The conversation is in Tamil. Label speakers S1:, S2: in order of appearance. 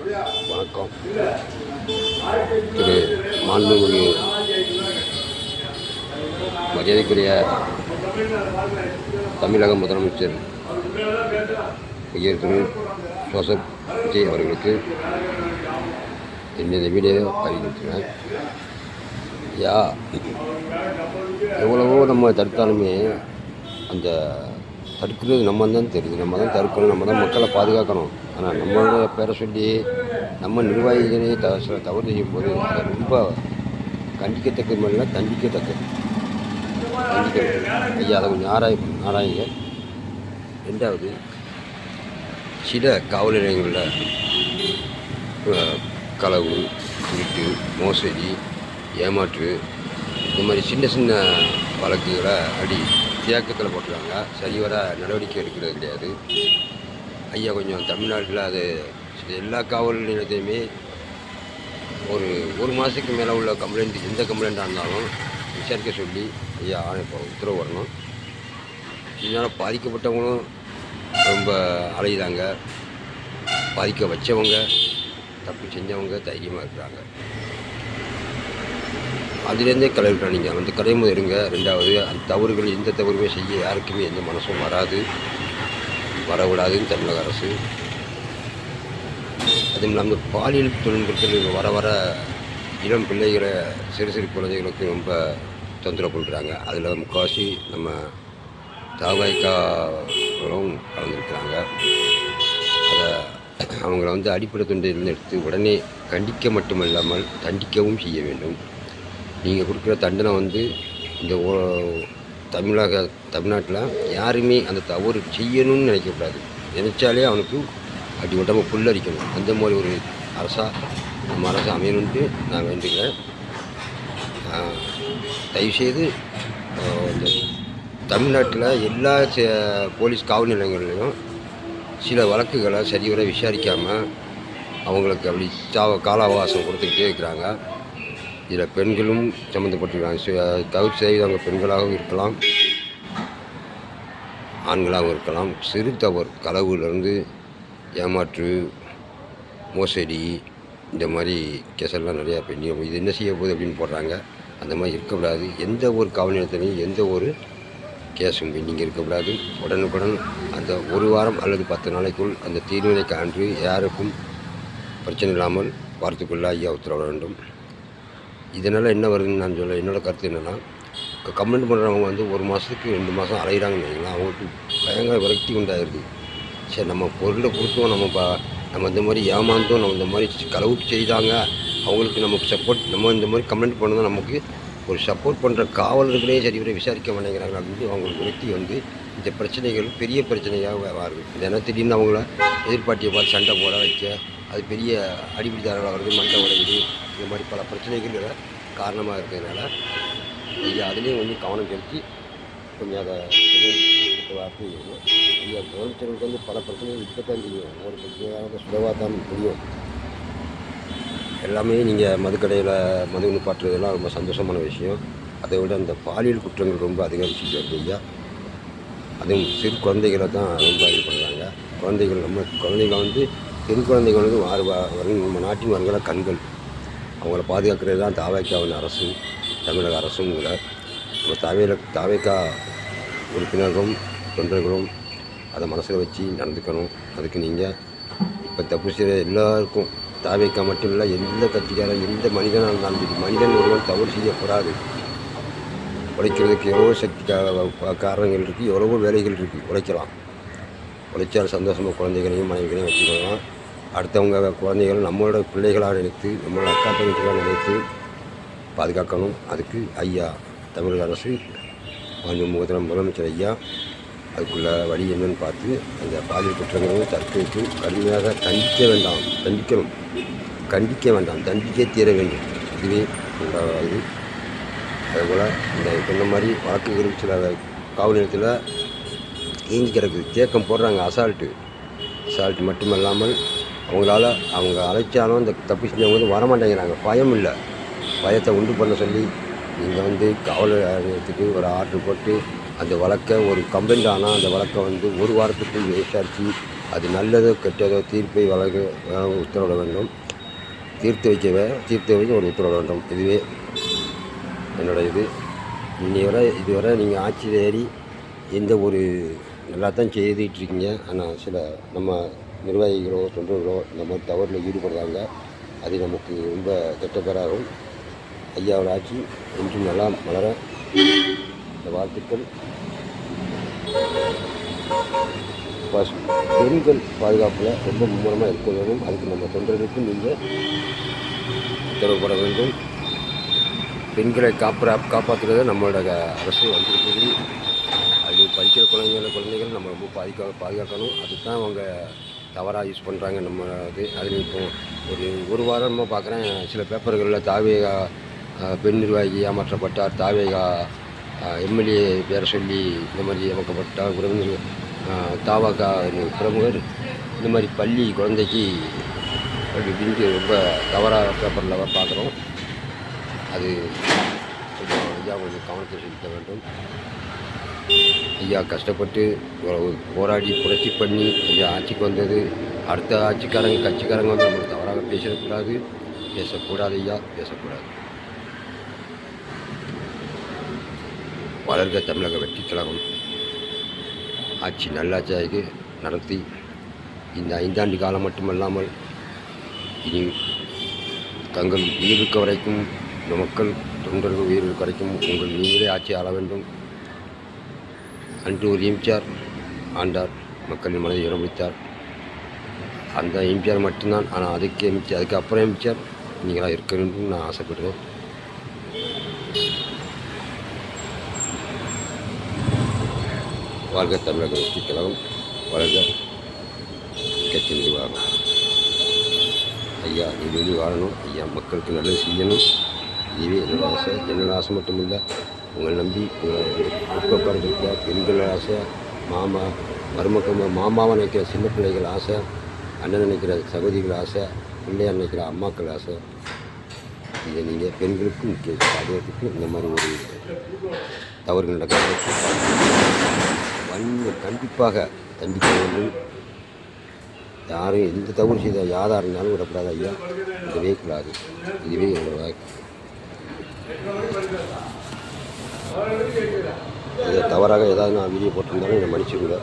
S1: வணக்கம். திரு மாண்புமிகு மரியாதைக்குரிய தமிழக முதலமைச்சர் உயர் திரு ஜோசப் விஜய் அவர்களுக்கு இந்த வீடியோ அறிவிக்கிறேன். எவ்வளவோ நம்ம தடுத்தாலுமே அந்த தடுக்கிறது நம்ம தான் தெரியுது. நம்ம தான் தடுக்கணும், நம்ம தான் மக்களை பாதுகாக்கணும். ஆனால் நம்மளோட பேரை சொல்லி நம்ம நிர்வாகிகளே சில தவறு செய்யும்போது அதை ரொம்ப கண்டிக்கத்தக்க மாதிரினா தண்டிக்கத்தக்கது. ஐயா அதை கொஞ்சம் ஆராயுங்க. ரெண்டாவது, சில காவல் நிலையங்களில் களவு, திருட்டு, மோசடி, ஏமாற்று இந்த மாதிரி சின்ன சின்ன வழக்குகளை தேக்கத்தில் போட்டுருக்காங்க. சரிவர நடவடிக்கை எடுக்கிறது கிடையாது. ஐயா கொஞ்சம் தமிழ்நாட்டில் அது எல்லா காவல் நிலையத்தையுமே ஒரு மாதத்துக்கு மேலே உள்ள கம்ப்ளைண்ட், எந்த கம்ப்ளைண்ட்டாக இருந்தாலும் விசாரிக்க சொல்லி ஐயா இப்போ உத்தரவு வரணும். இதனால் பாதிக்கப்பட்டவங்களும் ரொம்ப அலையுதாங்க. பாதிக்க வச்சவங்க, தப்பு செஞ்சவங்க தைரியமாக இருக்கிறாங்க. அதுலேருந்தே கலருக்கலாம். நீங்கள் அந்த கடைமுறை இருங்க. ரெண்டாவது, அந்த தவறுகள் எந்த தவறுமே செய்ய யாருக்குமே எந்த மனசும் வரவிடாதுன்னு தமிழக அரசு. அதுவும் இல்லாமல் பாலியல் தொழில்நுட்பத்தில் வர இளம் பிள்ளைகளை, சிறு குழந்தைகளுக்கு ரொம்ப தொந்தரவு பண்ணுறாங்க. அதில் முக்கால்வாசி நம்ம தவைக்காவும் கலந்துருக்கிறாங்க. அதை அவங்கள அடிப்படை தொண்டிலிருந்து எடுத்து உடனே கண்டிக்க மட்டுமல்லாமல் தண்டிக்கவும் செய்ய வேண்டும். நீங்கள் கொடுக்குற தண்டனை இந்த தமிழ்நாட்டில் யாருமே அந்த தவறு செய்யணும்னு நினைக்கக்கூடாது. நினச்சாலே அவனுக்கு அடி உடம்பு புல்லரிக்கணும். அந்த மாதிரி ஒரு நம்ம அரசு அமையணுன்ட்டு நான் வேண்டுகிறேன். தயவுசெய்து இந்த தமிழ்நாட்டில் எல்லா போலீஸ் காவல் நிலையங்கள்லையும் சில வழக்குகளை சரிவர விசாரிக்காமல் அவங்களுக்கு அப்படி கால அவகாசம் கொடுத்துக்கிட்டே இருக்கிறாங்க. இதில் பெண்களும் சம்மந்தப்பட்டிருக்காங்க. தவறு செய்தவங்க பெண்களாகவும் இருக்கலாம், ஆண்களாகவும் இருக்கலாம். சிறு தவறு, களவுலேருந்து ஏமாற்று, மோசடி, இந்த மாதிரி கேஸெல்லாம் நிறையா பெண்கள் இது என்ன செய்ய போகுது அப்படின்னு போடுறாங்க. அந்த மாதிரி இருக்கக்கூடாது. எந்த ஒரு காவல் நிலையத்திலையும் எந்த ஒரு கேஸும் பெண்டிங் இருக்கக்கூடாது. உடனுக்குடன் அந்த ஒரு வாரம் அல்லது 10 நாளைக்குள் அந்த தீர்வினை காண்று யாருக்கும் பிரச்சனை இல்லாமல் வாரத்துக்குள்ள ஐயா உத்தரவிட வேண்டும். இதனால் என்ன வருதுன்னு நான் என்னோடய கருத்து என்னென்னா, கம்ப்ளைண்ட் பண்ணுறவங்க 1 மாதத்துக்கு 2 மாதம் அலைகிறாங்கன்னு வைங்களா, அவங்களுக்கு பயங்கர விரக்தி உண்டாயிருது. சரி, நம்ம பொருளை கொடுத்தோம், நம்ம இந்த மாதிரி ஏமாந்தோம், நம்ம இந்த மாதிரி களவு செய்தாங்க, அவங்களுக்கு நமக்கு சப்போர்ட், நம்ம இந்த மாதிரி கம்ப்ளைண்ட் பண்ணணும், நமக்கு ஒரு சப்போர்ட் பண்ணுற காவலர்களே சரிவரை விசாரிக்க மாட்டேங்கிறாங்க அப்படின்னு அவங்களுக்கு விரக்தி இந்த பிரச்சனைகள் பெரிய பிரச்சனையாக வருது. ஏன்னா திடீர்னு அவங்கள எதிர்பார்ட்டியை பார்த்து சண்டை போட வைக்க, அது பெரிய அடிப்படைதாரர்களாக வருது, மண்டை உடையுது. இந்த மாதிரி பல பிரச்சனைகள் காரணமாக இருக்கிறதுனால ஐயா அதுலேயும் கவனம் செலுத்தி கொஞ்சம் அதை வார்த்தை ஐயா முதலமைச்சர்களுக்கு பல பிரச்சனைகள் இருக்கத்தான் தெரியும். ஒரு பிரச்சனையாக சுலவாக தான் முடியும். எல்லாமே நீங்கள் மதுக்கடையில் மது நிப்பாட்டுறதெல்லாம் ரொம்ப சந்தோஷமான விஷயம். அதை விட அந்த பாலியல் குற்றங்கள் ரொம்ப அதிகரிச்சுட்டு வருது ஐயா. அதுவும் சிறு குழந்தைகளை தான் ரொம்ப இது பண்ணுறாங்க. நம்ம குழந்தைகளை பெண் குழந்தைகள் நம்ம நாட்டின் வருங்கால கண்கள். அவங்கள பாதுகாக்கிறது தான் தாவேக்காவின் அரசு, தமிழக அரசும் கூட. நம்ம தாவேக்கா உறுப்பினர்களும் தொண்டர்களும் அதை மனசில் வச்சு நடந்துக்கணும். அதுக்கு நீங்கள் இப்போ தப்பு செய்கிற எல்லாருக்கும், தாவேக்கா மட்டும் இல்லை, எந்த கட்சிக்காரன், எந்த மனிதனாக இருந்தாலும் சரி, மனிதன் ஒருவன் தவறு செய்யக்கூடாது. உழைக்கிறதுக்கு எவ்வளோ சக்தி காரணங்கள் இருக்குது, எவ்வளவோ வேலைகள் இருக்குது. உழைச்சால் சந்தோஷமாக குழந்தைகளையும் மனைவிகளையும் வச்சுக்கலாம். அடுத்தவங்க குழந்தைகள் நம்மளோட பிள்ளைகளாக நினைத்து, நம்மளோட அக்கா தங்கச்சிகளாக நினைத்து பாதுகாக்கணும். அதுக்கு ஐயா தமிழக அரசு முதலமைச்சர் ஐயா அதுக்குள்ள வழி என்னன்னு பார்த்து அந்த பாலியல் குற்றங்களையும் தற்கொலைக்கு கடுமையாக கண்டிக்க வேண்டாம், தண்டிக்கே தீர வேண்டும். இதுவே உண்டாகாது. அதுபோல் இந்த சொன்ன மாதிரி வழக்குகள் சில காவல் நிலையத்தில் ஏங்கி கிடக்குது, தேக்கம் போடுறாங்க. அசால்ட்டு மட்டுமல்லாமல் அவங்க அழைச்சாலும் அந்த தப்பு செஞ்சவங்க வரமாட்டேங்கிறாங்க. பயம் இல்லை, பயத்தை உண்டு பண்ண சொல்லி நீங்கள் காவல் நிலையத்துக்கு ஒரு ஆர்டர் போட்டு அந்த வழக்கை ஒரு கம்ப்ளைண்ட் ஆனால் அந்த வழக்கை 1 வாரத்துக்கு விசாரித்து அது நல்லதோ கெட்டதோ தீர்ப்பை வழங்க உத்தரவிட வேண்டும். தீர்த்து வைக்க ஒரு உத்தரவிட வேண்டும். இதுவே என்னோட இது. இதுவரை நீங்கள் ஆட்சியில் ஏறி எந்த ஒரு நல்லா தான் செய்துகிட்ருக்கீங்க. ஆனால் சில நம்ம நிர்வாகிகளோ தொண்டர்களோ இந்த மாதிரி தவறில் ஈடுபடுறாங்க. அது நமக்கு ரொம்ப கெட்ட பேராகும். ஐயாவோட ஆட்சி என்றும் நல்லா மலர இந்த வாழ்த்துக்கள். பெண்கள் பாதுகாப்பில் ரொம்ப மும்முரமாக இருக்க வேண்டும். அதுக்கு நம்ம தொண்டர்களுக்கும் நீங்கள் உத்தரவுப்பட வேண்டும். பெண்களை காப்பாற்றுறத நம்மளோட அரசு வந்திருக்குது. அது படிக்கிற குழந்தைகள் நம்ம ரொம்ப பாதுகாக்கணும். அதுதான் அவங்க தவறாக யூஸ் பண்ணுறாங்க நம்ம இது. அதில் இப்போ ஒரு வாரமாக பார்க்குறேன், சில பேப்பர்களில் தாவேகா பெண் நிர்வாகி ஏமாற்றப்பட்டார், தாவேகா எம்எல்ஏ பேரை சொல்லி இந்த மாதிரி ஏமாற்றப்பட்டார், உறவினர் தாவாக்கா பிரமுகர் இந்த மாதிரி பள்ளி குழந்தைக்கு அப்படின்ட்டு ரொம்ப தவறாக பேப்பரில் பார்க்குறோம். அது கொஞ்சம் ஐயா கொஞ்சம் கவனத்தை செலுத்த வேண்டும். ஐயா கஷ்டப்பட்டு போராடி புரட்சி பண்ணி ஐயா ஆட்சிக்கு வந்தது. அடுத்த கட்சிக்காரங்க வந்து நம்மளுக்கு தவறாக பேசக்கூடாது ஐயா, பேசக்கூடாது. வளர்க தமிழக வெற்றிக் கழகம். ஆட்சி நல்லாட்சியாக நடத்தி இந்த 5 ஆண்டு காலம் மட்டுமல்லாமல் இனி தங்கள் உயிருக்கு வரைக்கும் இந்த மக்கள் தொண்டர்கள் உயிருக்கு வரைக்கும் நீங்களே ஆட்சி ஆள வேண்டும். அன்று ஒரு எம்ஜிஆர் ஆண்டார், மக்களின் மனதை இடம் பிடித்தார். அந்த எம்ஜிஆர் மட்டும்தான். ஆனால் அதுக்கு அப்புறம் எம்ஜிஆர் நீங்களாக இருக்க வேண்டும் நான் ஆசைப்படுறேன். வாழ்க தமிழக வெற்றிக் கழகம், வளர்க கட்சி நிர்வாகம். ஐயா நீ வாழணும் ஐயா, மக்களுக்கு நல்லது செய்யணும். இதுவே என்னோட ஆசை மட்டும் இல்லை, உங்களை நம்பி உட்கார்ந்து இருக்கிற பெண்கள் ஆசை, மாமாவை நினைக்கிற சின்ன பிள்ளைகள் ஆசை, அண்ணன் நினைக்கிற சகோதரிகள் ஆசை, பிள்ளையா நினைக்கிற அம்மாக்கள் ஆசை. இதை நீங்கள் பெண்களுக்கும் முக்கிய பாதுகாப்புக்கு இந்த மாதிரி ஒரு தவறுகள் நடக்கிறது கண்டிப்பாக தண்டிக்க வேண்டும். யாரும் எந்த தவறு செய்த யாராக இருந்தாலும் விடக்கூடாது ஐயா, இதுவே கூடாது. இதுவே என்னோட இதை தவறாக ஏதாவது நான் வீடியோ போட்டிருந்தாலும் என்னை மன்னிச்சுடுங்க.